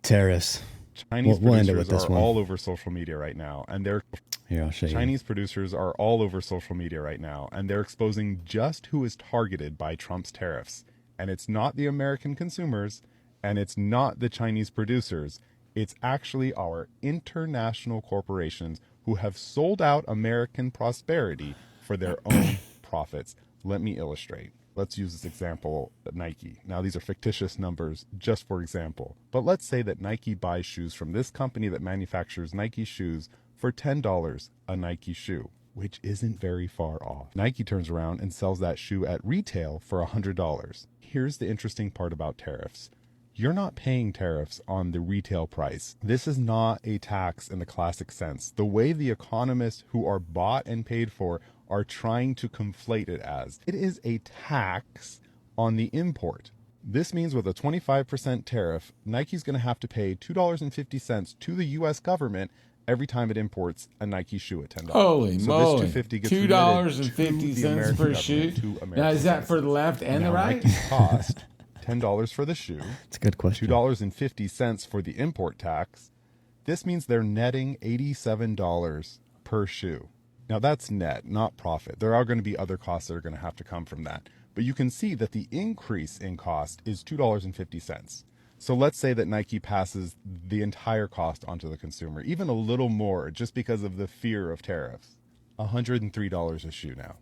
Taurus. Chinese We'll end it producers with this are one. all over social media right now, and they're Here, I'll show you. Chinese producers are all over social media right now, and they're exposing just who is targeted by Trump's tariffs. And it's not the American consumers, and it's not the Chinese producers. It's actually our international corporations who have sold out American prosperity for their own profits. Let me illustrate. Let's use this example, Nike. Now, these are fictitious numbers just for example, but let's say that Nike buys shoes from this company that manufactures Nike shoes for $10 a Nike shoe, which isn't very far off. Nike turns around and sells that shoe at retail for $100. Here's the interesting part about tariffs. You're not paying tariffs on the retail price. This is not a tax in the classic sense. The way the economists who are bought and paid for are trying to conflate it as. It is a tax on the import. This means with a 25% tariff, Nike's going to have to pay $2.50 to the U.S. government every time it imports a Nike shoe at $10. Holy moly. This $2.50 gets $2.50 per shoe. Now, is that for the left and the right? Nike's cost $10 for the shoe. It's a good question. $2.50 for the import tax. This means they're netting $87 per shoe. Now that's net, not profit. There are going to be other costs that are going to have to come from that. But you can see that the increase in cost is $2.50. So let's say that Nike passes the entire cost onto the consumer, even a little more just because of the fear of tariffs. $103 a shoe now.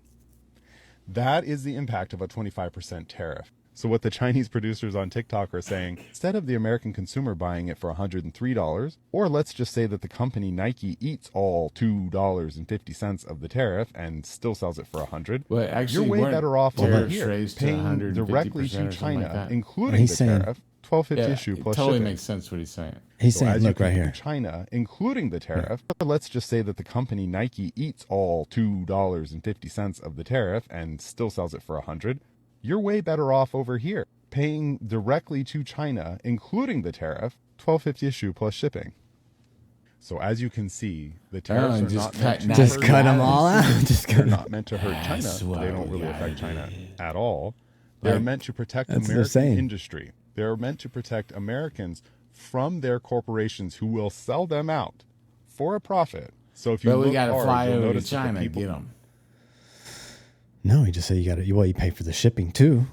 That is the impact of a 25% tariff. So what the Chinese producers on TikTok are saying, instead of the American consumer buying it for $103, or let's just say that the company Nike eats all $2.50 of the tariff and still sells it for $100, Well, actually, you're way weren't better off over tariffs here, raised to paying 150% directly or to something China, like that? including He's the saying- tariff, $12.50 Yeah, issue it plus totally shipping. makes sense what he's saying. He's So saying, as you look right compare here. China, including the tariff, let's just say that the company Nike eats all $2.50 of the tariff and still sells it for $100, you're way better off over here, paying directly to China, including the tariff, $12.50 issue plus shipping. So as you can see, the tariffs and are just not meant cut to Just hurt cut them China. all out. Just They're cut not meant to hurt China. That's what They don't we really gotta affect China do. at all. They're Right. meant to protect That's what they're American saying. industry. They're meant to protect Americans from their corporations who will sell them out for a profit. So if you But we look got to hard, fly you'll over to notice that the China and people- get them. No, he just said you got to. Well, you pay for the shipping too.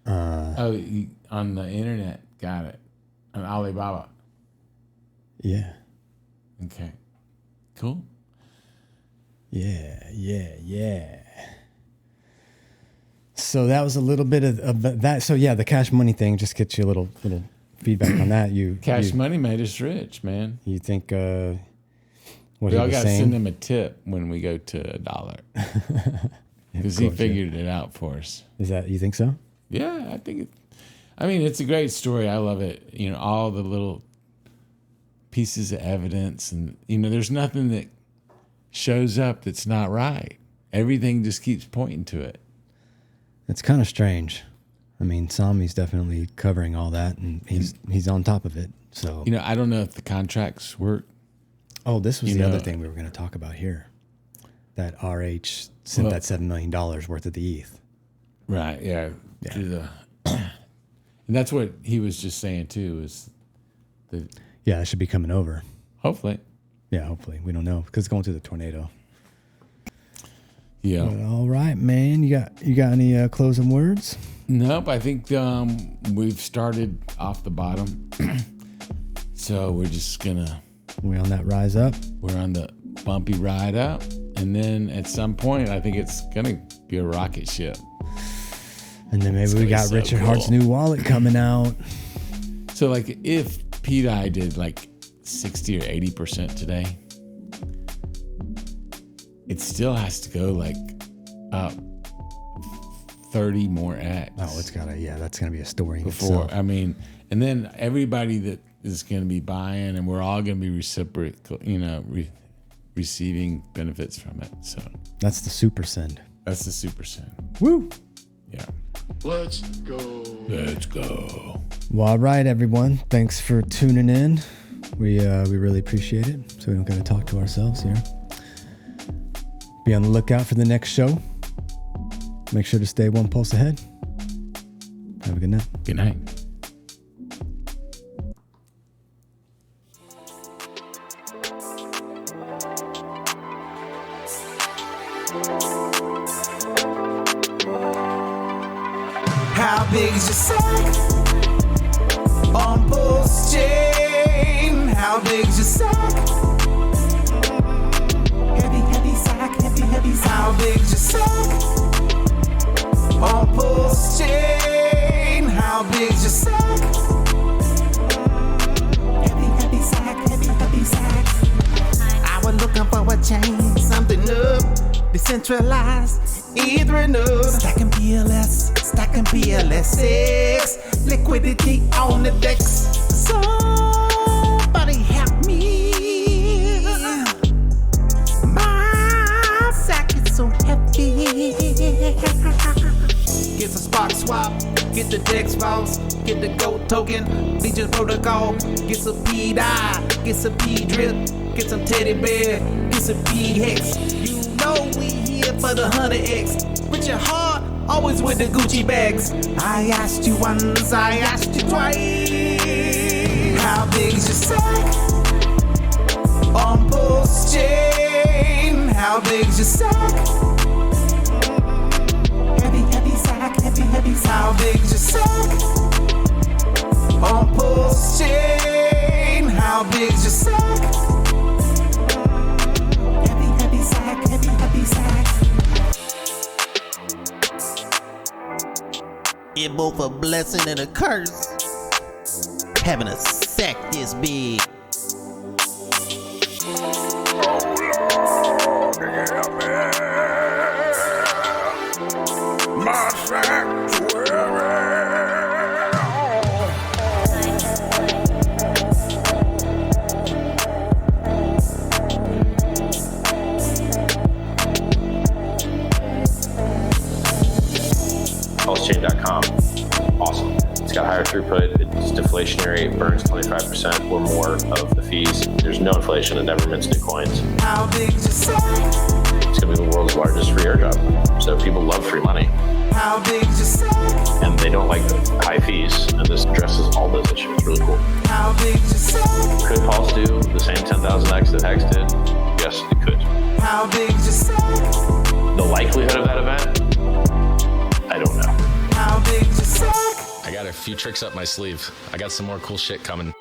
On the internet. Got it. On Alibaba. Yeah, Okay. Cool. yeah. So that was a little bit of that. So yeah, the cash money thing just gets you a little feedback on that. Cash you, money made us rich, man. You think what We he all was got to saying? send him a tip when we go to $1 because he course, yeah. figured it out for us. Is that you think so? Yeah, I think it's a great story. I love it. You know, all the little pieces of evidence, and there's nothing that shows up that's not right. Everything just keeps pointing to it. It's kind of strange. I mean, Sami's definitely covering all that, and he's on top of it. So I don't know if the contracts work. oh, this was you the know- other thing we were going to talk about here. That RH sent that $7 million worth of the ETH. Right, yeah. And that's what he was just saying too, is the Yeah, it should be coming over. hopefully. Yeah, hopefully. We don't know because it's going through the tornado. Yeah. But all right, man. You got any closing words? Nope, I think we've started off the bottom. So we're just gonna We on that rise up? we're on the bumpy ride up, and then at some point I think it's gonna be a rocket ship. And then maybe we gonna be got so Richard Hart's cool. new wallet coming out. So like if P.I. did like 60 or 80% today, it still has to go like up 30 more X. Oh, it's gotta that's gonna be a story in before. itself. I mean, and then everybody that is going to be buying, and we're all going to be reciprocal, receiving benefits from it. So That's the super send. that's the super send. Woo! Yeah. Let's go. Let's go. Well, all right, everyone. Thanks for tuning in. We really appreciate it. So we don't gotta talk to ourselves here. Be on the lookout for the next show. Make sure to stay one pulse ahead. Have a good night. Good night. How big is your sack on Pulsechain? How big is your sack? Heavy sack, heavy sack. How big is your sack on Pulsechain? How big is your sack? Heavy sack, heavy sack. I was looking for a chain, something new, decentralized, either new. Stacking PLS6, liquidity on the decks. Somebody help me. My sack is so heavy. Get the Spark Swap, get the Dex Vaults, get the GOAT token, Legion Protocol, get some P-Dye, get some P-Drip, get some Teddy Bear, get some P-Hex. You know we here for the 100X. Put your heart always with the Gucci bags. I asked you once, I asked you twice. How big is your sack on Pulsechain? How big is your sack? Heavy sack, heavy sack. How big is your sack on Pulsechain? How big is your sack? Heavy sack, heavy sack. It both a blessing and a curse. Having a sack this big. My sanctuary. Pulsechain.com, awesome. It's got higher throughput, it's deflationary, it burns 25% or more of the fees. There's no inflation, it never mints new coins. How big's your sack? It's gonna be the world's largest free airdrop. So people love free money. How big's your sack? And they don't like the high fees, and this addresses all those issues. It's really cool. How big's your sack? Could Pulse do the same 10,000x that Hex did? Yes, it could. How big's your sack? The likelihood of that event? I don't know. How big's your sack? I got a few tricks up my sleeve. I got some more cool shit coming.